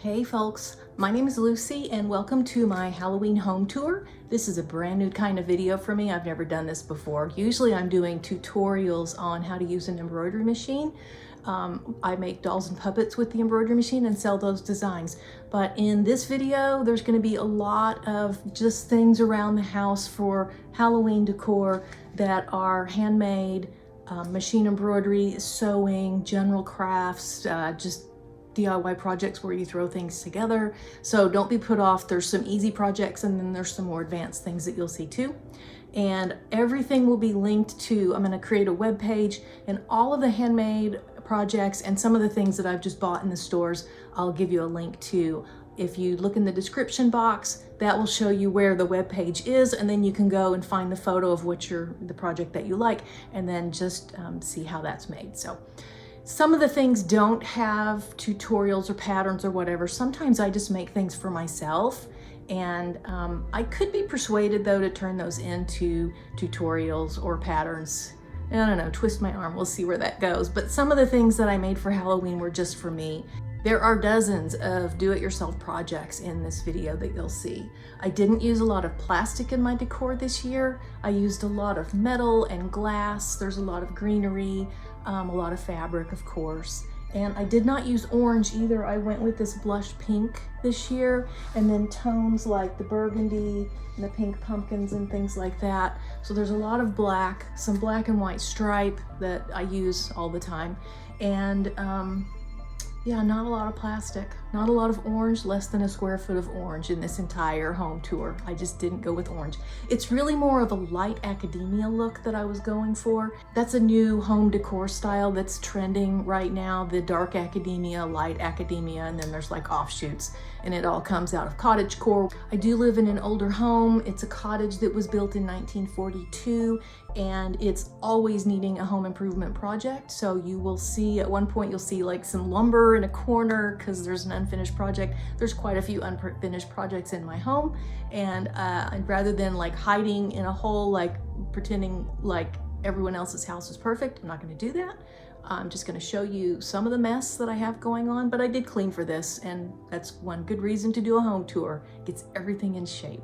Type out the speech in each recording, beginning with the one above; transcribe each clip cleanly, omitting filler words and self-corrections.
Hey folks, my name is Lucy and welcome to my Halloween home tour. This is a brand new kind of video for me. I've never done this before. Usually I'm doing tutorials on how to use an embroidery machine. I make dolls and puppets with the embroidery machine and sell those designs. But in this video, there's going to be a lot of just things around the house for Halloween decor that are handmade, machine embroidery, sewing, general crafts, just DIY projects where you throw things together. So don't be put off. There's some easy projects and then there's some more advanced things that you'll see too. And everything will be linked to, I'm going to create a web page, and all of the handmade projects and some of the things that I've just bought in the stores, I'll give you a link to. If you look in the description box, that will show you where the web page is, and then you can go and find the photo of the project that you like, and then just see how that's made. So some of the things don't have tutorials or patterns or whatever. Sometimes I just make things for myself, and I could be persuaded though to turn those into tutorials or patterns. I don't know, twist my arm, we'll see where that goes. But some of the things that I made for Halloween were just for me. There are dozens of do-it-yourself projects in this video that you'll see. I didn't use a lot of plastic in my decor this year. I used a lot of metal and glass. There's a lot of greenery, a lot of fabric, of course. And I did not use orange either. I went with this blush pink this year, and then tones like the burgundy and the pink pumpkins and things like that. So there's a lot of black, some black and white stripe that I use all the time. And yeah, not a lot of plastic, not a lot of orange, less than a square foot of orange in this entire home tour. I just didn't go with orange. It's really more of a light academia look that I was going for. That's a new home decor style that's trending right now, the dark academia, light academia, and then there's like offshoots, and it all comes out of cottagecore. I do live in an older home. It's a cottage that was built in 1942, and it's always needing a home improvement project. So you will see, at one point you'll see like some lumber in a corner because there's an unfinished project. There's quite a few unfinished projects in my home, and rather than like hiding in a hole, like pretending like everyone else's house is perfect, I'm not going to do that. I'm just going to show you some of the mess that I have going on, but I did clean for this, and that's one good reason to do a home tour. It gets everything in shape.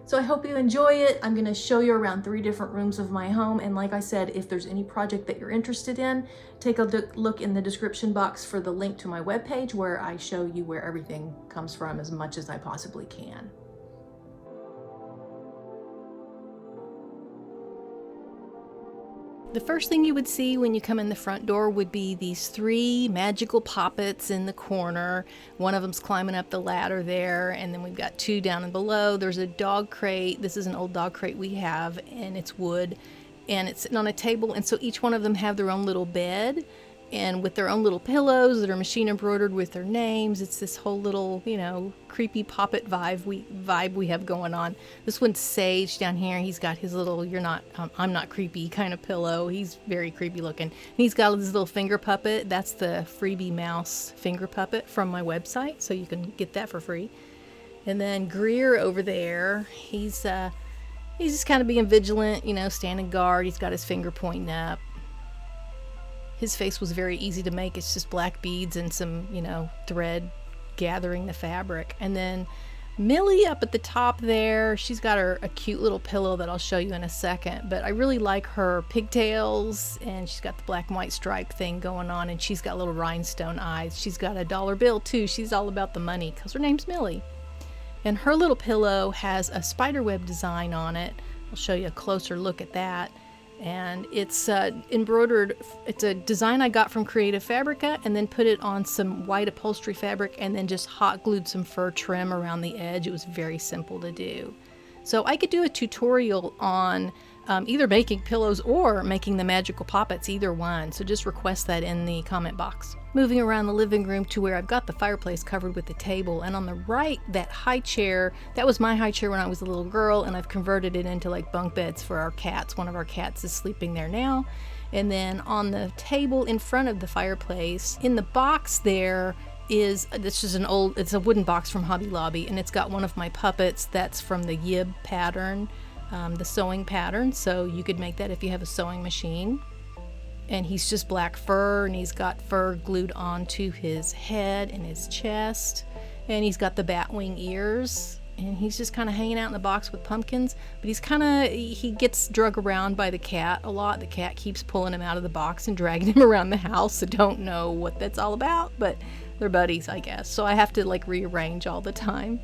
So I hope you enjoy it. I'm going to show you around 3 different rooms of my home. And like I said, if there's any project that you're interested in, take a look in the description box for the link to my webpage where I show you where everything comes from as much as I possibly can. The first thing you would see when you come in the front door would be these 3 magical poppets in the corner. One of them's climbing up the ladder there, and then we've got 2 down and below. There's a dog crate. This is an old dog crate we have, and it's wood, and it's sitting on a table, and so each one of them have their own little bed, and with their own little pillows that are machine embroidered with their names. It's this whole little, you know, creepy poppet vibe we have going on. This one's Sage down here. He's got his little I'm not creepy kind of pillow. He's very creepy looking. And he's got this little finger puppet. That's the freebie mouse finger puppet from my website, so you can get that for free. And then Greer over there, he's just kind of being vigilant, you know, standing guard. He's got his finger pointing up. His face was very easy to make. It's just black beads and some, you know, thread gathering the fabric. And then Millie up at the top there, she's got a cute little pillow that I'll show you in a second. But I really like her pigtails, and she's got the black and white stripe thing going on, and she's got little rhinestone eyes. She's got a dollar bill too. She's all about the money because her name's Millie. And her little pillow has a spiderweb design on it. I'll show you a closer look at that. And it's embroidered. It's a design I got from Creative Fabrica, and then put it on some white upholstery fabric, and then just hot glued some fur trim around the edge. It was very simple to do. So I could do a tutorial on either making pillows or making the magical poppets, either one. So just request that in the comment box. Moving around the living room to where I've got the fireplace covered with the table, and on the right, that high chair, that was my high chair when I was a little girl, and I've converted it into like bunk beds for our cats. One of our cats is sleeping there now. And then on the table in front of the fireplace, in the box there, this is it's a wooden box from Hobby Lobby, and it's got one of my puppets that's from the Yib pattern, the sewing pattern, so you could make that if you have a sewing machine. And he's just black fur, and he's got fur glued onto his head and his chest, and he's got the bat wing ears, and he's just kind of hanging out in the box with pumpkins. But he gets drug around by the cat a lot. The cat keeps pulling him out of the box and dragging him around the house. I don't know what that's all about, but they're buddies, I guess. So I have to like rearrange all the time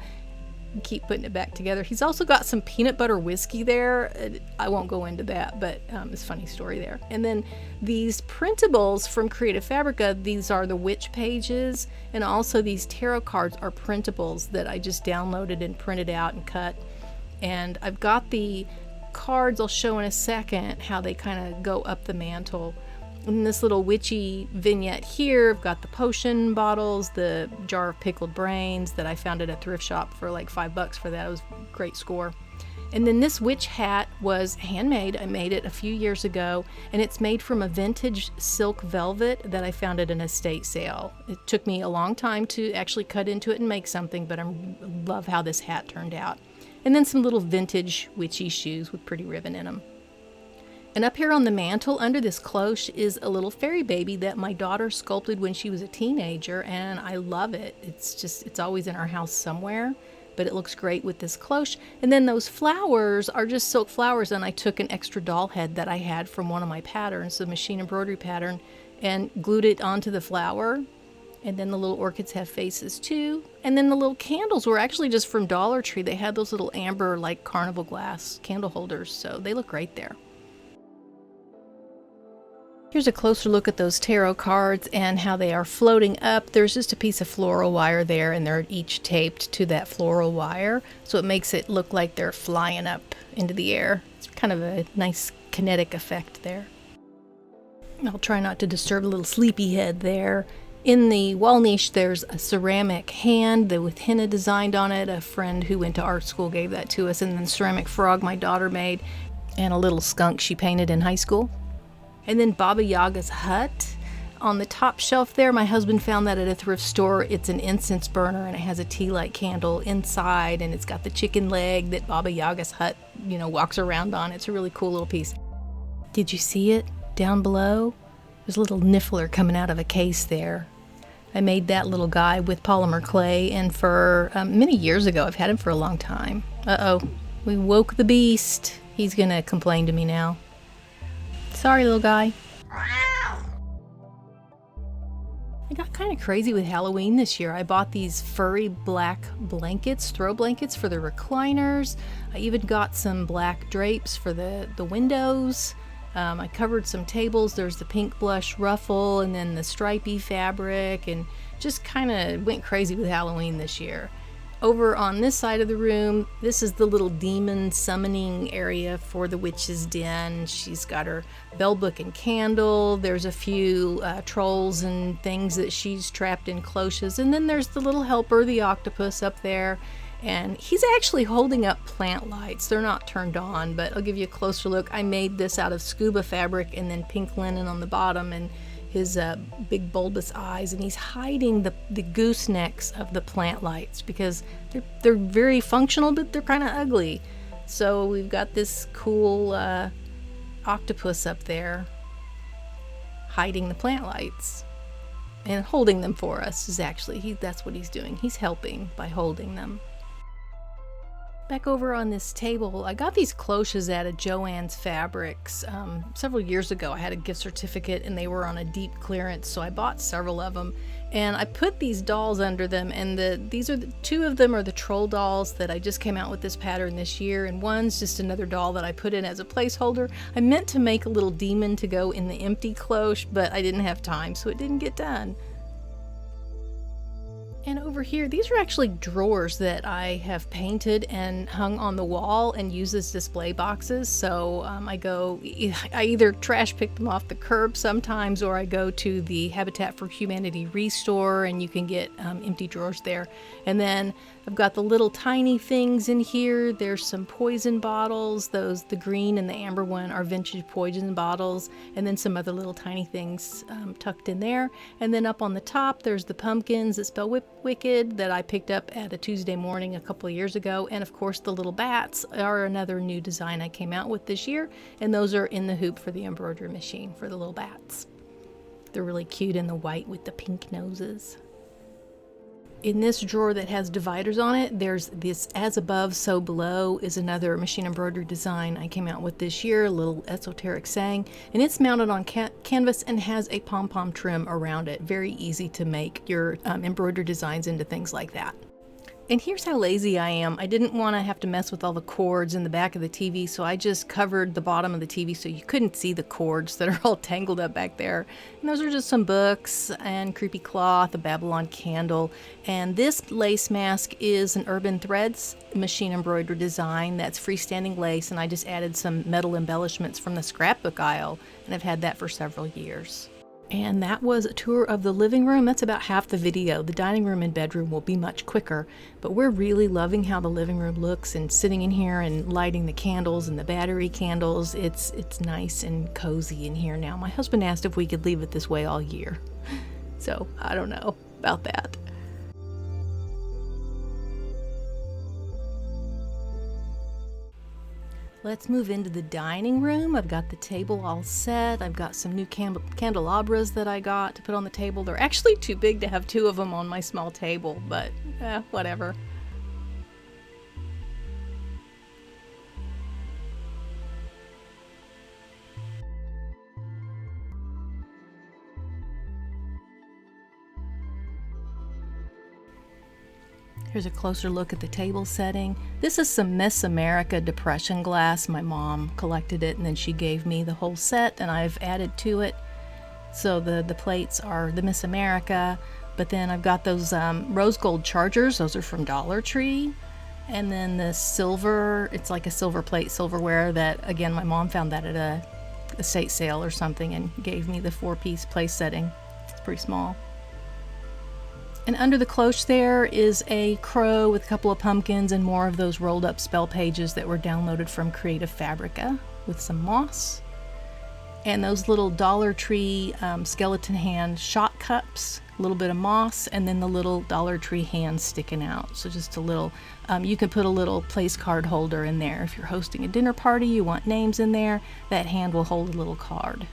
and keep putting it back together. He's also got some peanut butter whiskey there. I won't go into that, but it's a funny story there. And then these printables from Creative Fabrica, these are the witch pages, and also these tarot cards are printables that I just downloaded and printed out and cut. And I've got the cards, I'll show in a second how they kind of go up the mantle. In this little witchy vignette here, I've got the potion bottles, the jar of pickled brains that I found at a thrift shop for like $5 for that. It was a great score. And then this witch hat was handmade. I made it a few years ago, and it's made from a vintage silk velvet that I found at an estate sale. It took me a long time to actually cut into it and make something, but I love how this hat turned out. And then some little vintage witchy shoes with pretty ribbon in them. And up here on the mantle under this cloche is a little fairy baby that my daughter sculpted when she was a teenager, and I love it. It's always in our house somewhere, but it looks great with this cloche. And then those flowers are just silk flowers, and I took an extra doll head that I had from one of my patterns, the machine embroidery pattern, and glued it onto the flower. And then the little orchids have faces too. And then the little candles were actually just from Dollar Tree. They had those little amber like carnival glass candle holders, so they look great there. Here's a closer look at those tarot cards and how they are floating up. There's just a piece of floral wire there, and they're each taped to that floral wire, so it makes it look like they're flying up into the air. It's kind of a nice kinetic effect there. I'll try not to disturb the little sleepyhead there. In the wall niche, there's a ceramic hand with henna designed on it. A friend who went to art school gave that to us, and then ceramic frog my daughter made, and a little skunk she painted in high school. And then Baba Yaga's hut. On the top shelf there, my husband found that at a thrift store. It's an incense burner, and it has a tea light candle inside, and it's got the chicken leg that Baba Yaga's hut, walks around on. It's a really cool little piece. Did you see it down below? There's a little niffler coming out of a case there. I made that little guy with polymer clay, and for many years ago. I've had him for a long time. Uh-oh, we woke the beast. He's gonna complain to me now. Sorry, little guy. I got kind of crazy with Halloween this year. I bought these furry black blankets, throw blankets for the recliners. I even got some black drapes for the windows. I covered some tables. There's the pink blush ruffle and then the stripy fabric, and just kind of went crazy with Halloween this year. Over on this side of the room, this is the little demon summoning area for the witch's den. She's got her bell book and candle. There's a few trolls and things that she's trapped in cloches. And then there's the little helper, the octopus up there. And he's actually holding up plant lights. They're not turned on, but I'll give you a closer look. I made this out of scuba fabric and then pink linen on the bottom, and his big bulbous eyes, and he's hiding the goosenecks of the plant lights because they're very functional, but they're kind of ugly. So we've got this cool octopus up there hiding the plant lights and holding them for us. That's what he's doing. He's helping by holding them. Back over on this table, I got these cloches at a Joann's Fabrics several years ago. I had a gift certificate and they were on a deep clearance, so I bought several of them. And I put these dolls under them, and two of them are the troll dolls that I just came out with this pattern this year, and one's just another doll that I put in as a placeholder. I meant to make a little demon to go in the empty cloche, but I didn't have time, so it didn't get done. And over here, these are actually drawers that I have painted and hung on the wall and use as display boxes. So I either trash pick them off the curb sometimes, or I go to the Habitat for Humanity Restore, and you can get empty drawers there. And then I've got the little tiny things in here. There's some poison bottles. The green and the amber one are vintage poison bottles, and then some other little tiny things tucked in there. And then up on the top, there's the pumpkins that spell Wicked that I picked up at a Tuesday morning a couple of years ago. And of course the little bats are another new design I came out with this year, and those are in the hoop for the embroidery machine for the little bats. They're really cute in the white with the pink noses. In this drawer that has dividers on it, there's this as above, so below is another machine embroidery design I came out with this year, a little esoteric saying, and it's mounted on canvas and has a pom-pom trim around it. Very easy to make your embroidery designs into things like that. And here's how lazy I am. I didn't want to have to mess with all the cords in the back of the TV, so I just covered the bottom of the TV so you couldn't see the cords that are all tangled up back there. And those are just some books and creepy cloth, a Babylon candle. And this lace mask is an Urban Threads machine embroidery design that's freestanding lace, and I just added some metal embellishments from the scrapbook aisle, and I've had that for several years. And that was a tour of the living room. That's about half the video. The dining room and bedroom will be much quicker, but we're really loving how the living room looks, and sitting in here and lighting the candles and the battery candles. It's nice and cozy in here now. My husband asked if we could leave it this way all year. So I don't know about that. Let's move into the dining room. I've got the table all set. I've got some new candelabras that I got to put on the table. They're actually too big to have two of them on my small table, but whatever. Here's a closer look at the table setting. This is some Miss America Depression glass. My mom collected it and then she gave me the whole set, and I've added to it. So the plates are the Miss America, but then I've got those rose gold chargers. Those are from Dollar Tree. And then the silver, it's like a silver plate silverware that, again, my mom found that at a estate sale or something and gave me the 4-piece place setting. It's pretty small. And under the cloche there is a crow with a couple of pumpkins and more of those rolled up spell pages that were downloaded from Creative Fabrica with some moss. And those little Dollar Tree skeleton hand shot cups, a little bit of moss, and then the little Dollar Tree hands sticking out. So just a little, you can put a little place card holder in there. If you're hosting a dinner party, you want names in there, that hand will hold a little card.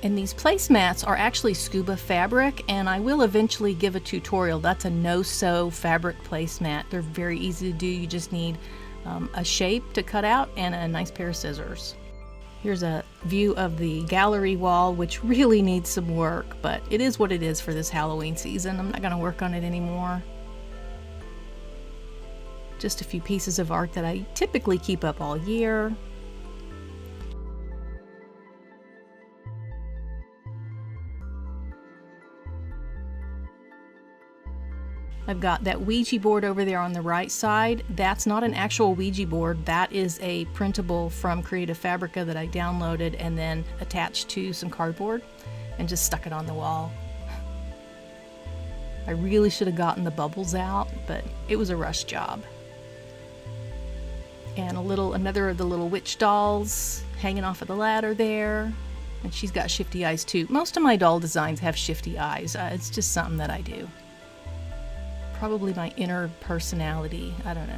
And these placemats are actually scuba fabric, and I will eventually give a tutorial. That's a no-sew fabric placemat. They're very easy to do. You just need a shape to cut out and a nice pair of scissors. Here's a view of the gallery wall, which really needs some work, but it is what it is for this Halloween season. I'm not going to work on it anymore. Just a few pieces of art that I typically keep up all year. I've got that Ouija board over there on the right side. That's not an actual Ouija board. That is a printable from Creative Fabrica that I downloaded and then attached to some cardboard and just stuck it on the wall. I really should have gotten the bubbles out, but it was a rush job. And another of the little witch dolls hanging off of the ladder there. And she's got shifty eyes too. Most of my doll designs have shifty eyes. It's just something that I do. Probably my inner personality, I don't know.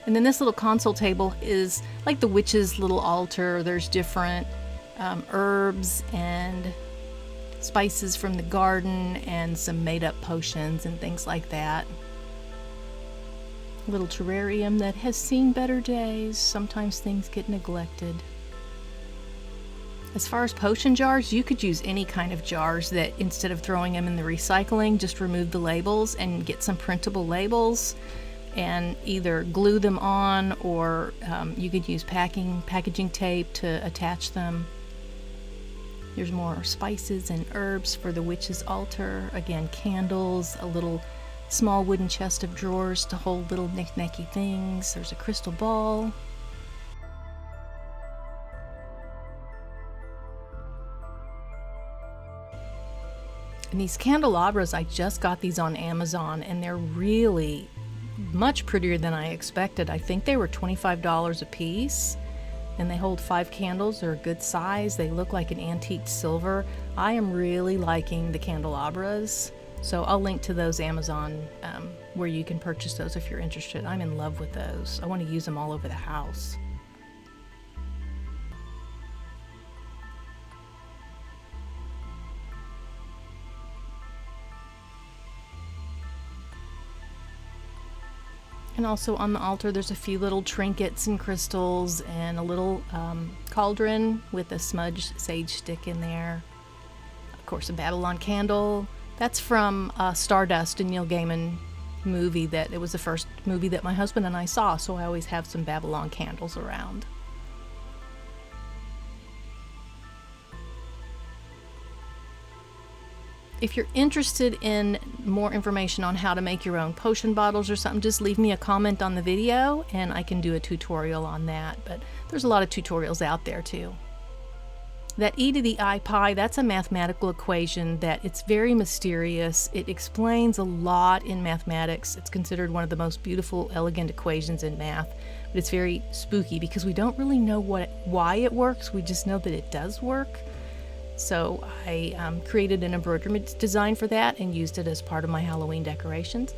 And then this little console table is like the witch's little altar. There's different herbs and spices from the garden and some made up potions and things like that. A little terrarium that has seen better days. Sometimes things get neglected. As far as potion jars, you could use any kind of jars that, instead of throwing them in the recycling, just remove the labels and get some printable labels and either glue them on, or you could use packaging tape to attach them. There's more spices and herbs for the witch's altar. Again, candles, a little small wooden chest of drawers to hold little knick-knacky things. There's a crystal ball. And these candelabras, I just got these on Amazon, and they're really much prettier than I expected. I think they were $25 a piece, and they hold 5 candles. They're a good size. They look like an antique silver. I am really liking the candelabras, so I'll link to those Amazon where you can purchase those if you're interested. I'm in love with those. I want to use them all over the house. And also on the altar there's a few little trinkets and crystals and a little cauldron with a smudged sage stick in there. Of course, a Babylon candle. That's from Stardust, a Neil Gaiman movie. It was the first movie that my husband and I saw, so I always have some Babylon candles around. If you're interested in more information on how to make your own potion bottles or something, just leave me a comment on the video and I can do a tutorial on that. But there's a lot of tutorials out there too. That e to the I pi, that's a mathematical equation that it's very mysterious. It explains a lot in mathematics. It's considered one of the most beautiful, elegant equations in math. But it's very spooky because we don't really know why it works. We just know that it does work. So I created an embroidery design for that and used it as part of my Halloween decorations.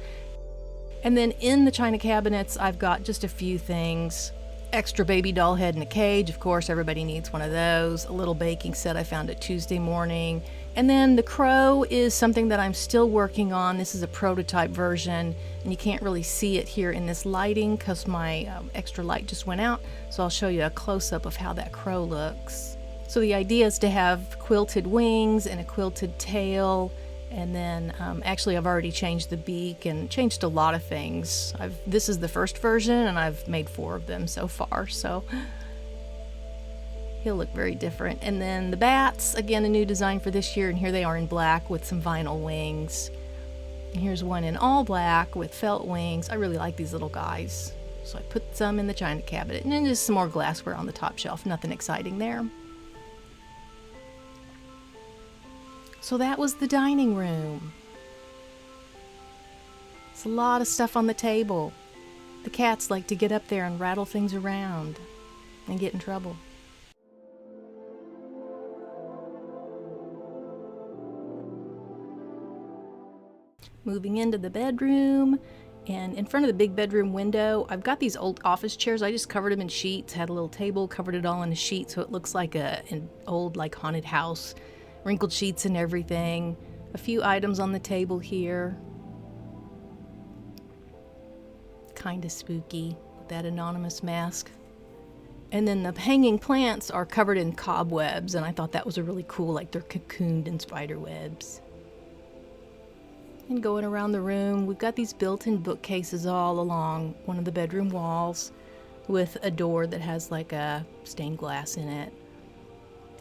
And then in the china cabinets, I've got just a few things. Extra baby doll head in a cage, of course, everybody needs one of those. A little baking set I found at Tuesday morning. And then the crow is something that I'm still working on. This is a prototype version, and you can't really see it here in this lighting because my extra light just went out. So I'll show you a close-up of how that crow looks. So the idea is to have quilted wings and a quilted tail, and then actually I've already changed the beak and changed a lot of things. This is the first version and I've made 4 of them so far, so he'll look very different. And then the bats, again a new design for this year, and here they are in black with some vinyl wings. And here's one in all black with felt wings. I really like these little guys. So I put some in the china cabinet, and then just some more glassware on the top shelf, nothing exciting there. So that was the dining room. It's a lot of stuff on the table. The cats like to get up there and rattle things around and get in trouble. Moving into the bedroom, and in front of the big bedroom window, I've got these old office chairs. I just covered them in sheets, had a little table, covered it all in a sheet so it looks like an old like haunted house. Wrinkled sheets and everything. A few items on the table here. Kind of spooky with that anonymous mask. And then the hanging plants are covered in cobwebs, and I thought that was a really cool, like they're cocooned in spider webs. And going around the room, we've got these built-in bookcases all along one of the bedroom walls with a door that has like a stained glass in it.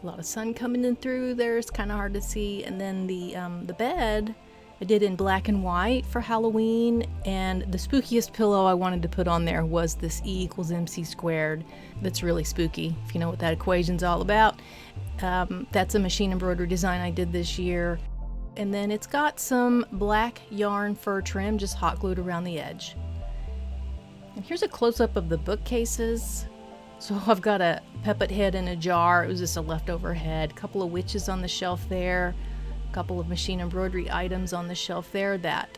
A lot of sun coming in through there. It's kind of hard to see. And then the bed I did in black and white for Halloween, and the spookiest pillow I wanted to put on there was this E = MC squared. That's really spooky if you know what that equation's all about. That's a machine embroidery design I did this year. And then it's got some black yarn fur trim just hot glued around the edge. And here's a close-up of the bookcases. So I've got a puppet head in a jar. It was just a leftover head. A couple of witches on the shelf there. A couple of machine embroidery items on the shelf there. That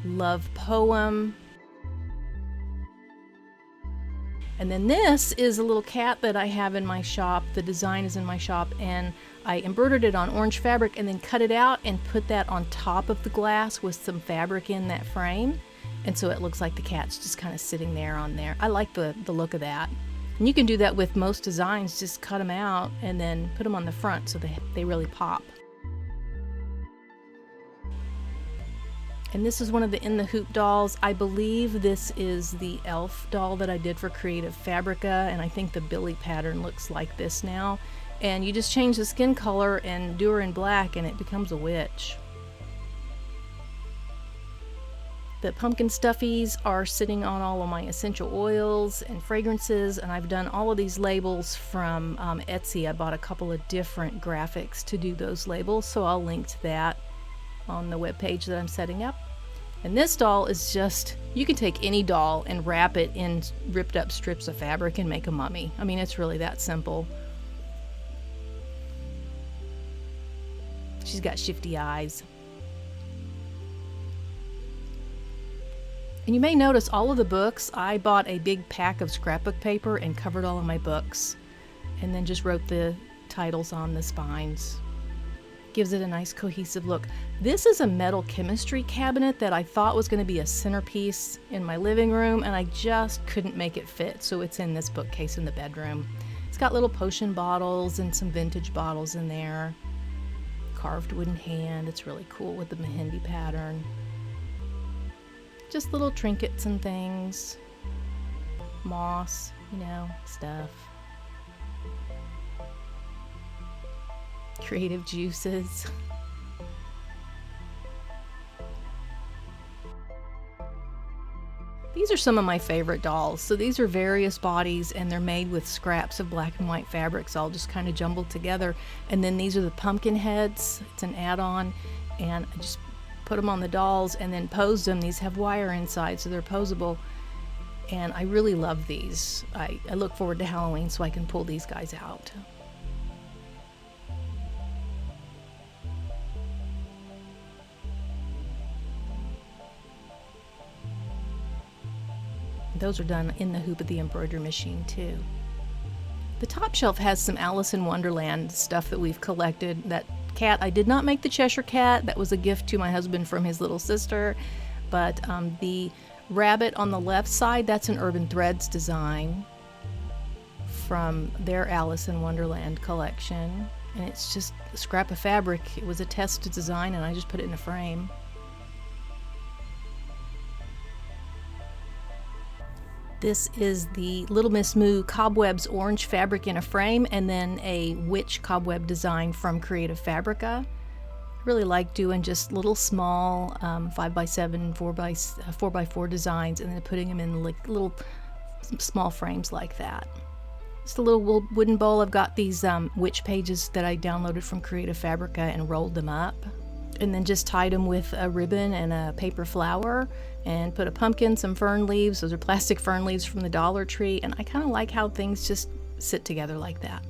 love poem. And then this is a little cat that I have in my shop. The design is in my shop, and I embroidered it on orange fabric and then cut it out and put that on top of the glass with some fabric in that frame. And so it looks like the cat's just kind of sitting there on there. I like the look of that. And you can do that with most designs. Just cut them out and then put them on the front so they really pop. And this is one of the In the Hoop dolls. I believe this is the elf doll that I did for Creative Fabrica, and I think the Billy pattern looks like this now. And you just change the skin color and do her in black and it becomes a witch. The pumpkin stuffies are sitting on all of my essential oils and fragrances, and I've done all of these labels from Etsy. I bought a couple of different graphics to do those labels, so I'll link to that on the web page that I'm setting up. And this doll is just, you can take any doll and wrap it in ripped up strips of fabric and make a mummy. I mean, it's really that simple. She's got shifty eyes. And you may notice all of the books, I bought a big pack of scrapbook paper and covered all of my books. And then just wrote the titles on the spines. Gives it a nice cohesive look. This is a metal chemistry cabinet that I thought was going to be a centerpiece in my living room, and I just couldn't make it fit, so it's in this bookcase in the bedroom. It's got little potion bottles and some vintage bottles in there. Carved wooden hand. It's really cool with the Mehendi pattern. Just little trinkets and things. Moss, you know, stuff. Creative juices. These are some of my favorite dolls. So these are various bodies and they're made with scraps of black and white fabrics all just kind of jumbled together. And then these are the pumpkin heads. It's an add-on, and I just put them on the dolls and then posed them. These have wire inside so they're posable, and I really love these. I look forward to Halloween so I can pull these guys out. Those are done in the hoop of the embroidery machine too. The top shelf has some Alice in Wonderland stuff that we've collected. That cat, I did not make the Cheshire Cat. That was a gift to my husband from his little sister. But the rabbit on the left side, that's an Urban Threads design from their Alice in Wonderland collection. And it's just a scrap of fabric. It was a test design and I just put it in a frame. This is the Little Miss Moo Cobwebs orange fabric in a frame, and then a witch cobweb design from Creative Fabrica. I really like doing just little small 5x7, 4x4 designs, and then putting them in like little small frames like that. Just a little wooden bowl. I've got these witch pages that I downloaded from Creative Fabrica and rolled them up. And then just tied them with a ribbon and a paper flower, and put a pumpkin, some fern leaves. Those are plastic fern leaves from the Dollar Tree, and I kind of like how things just sit together like that.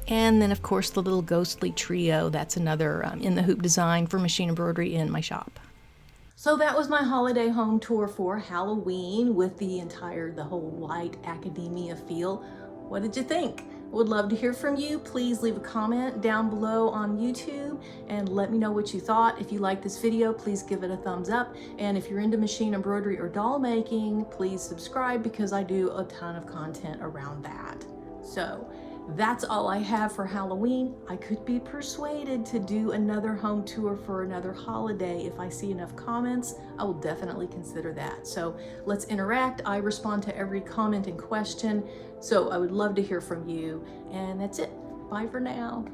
And then of course the little ghostly trio, that's another in the hoop design for machine embroidery in my shop. So that was my holiday home tour for Halloween with the whole white academia feel. What did you think? Would love to hear from you. Please leave a comment down below on YouTube and let me know what you thought. If you like this video, please give it a thumbs up. And if you're into machine embroidery or doll making, please subscribe because I do a ton of content around that. So that's all I have for Halloween. I could be persuaded to do another home tour for another holiday. If I see enough comments, I will definitely consider that. So let's interact. I respond to every comment and question. So I would love to hear from you. And that's it. Bye for now.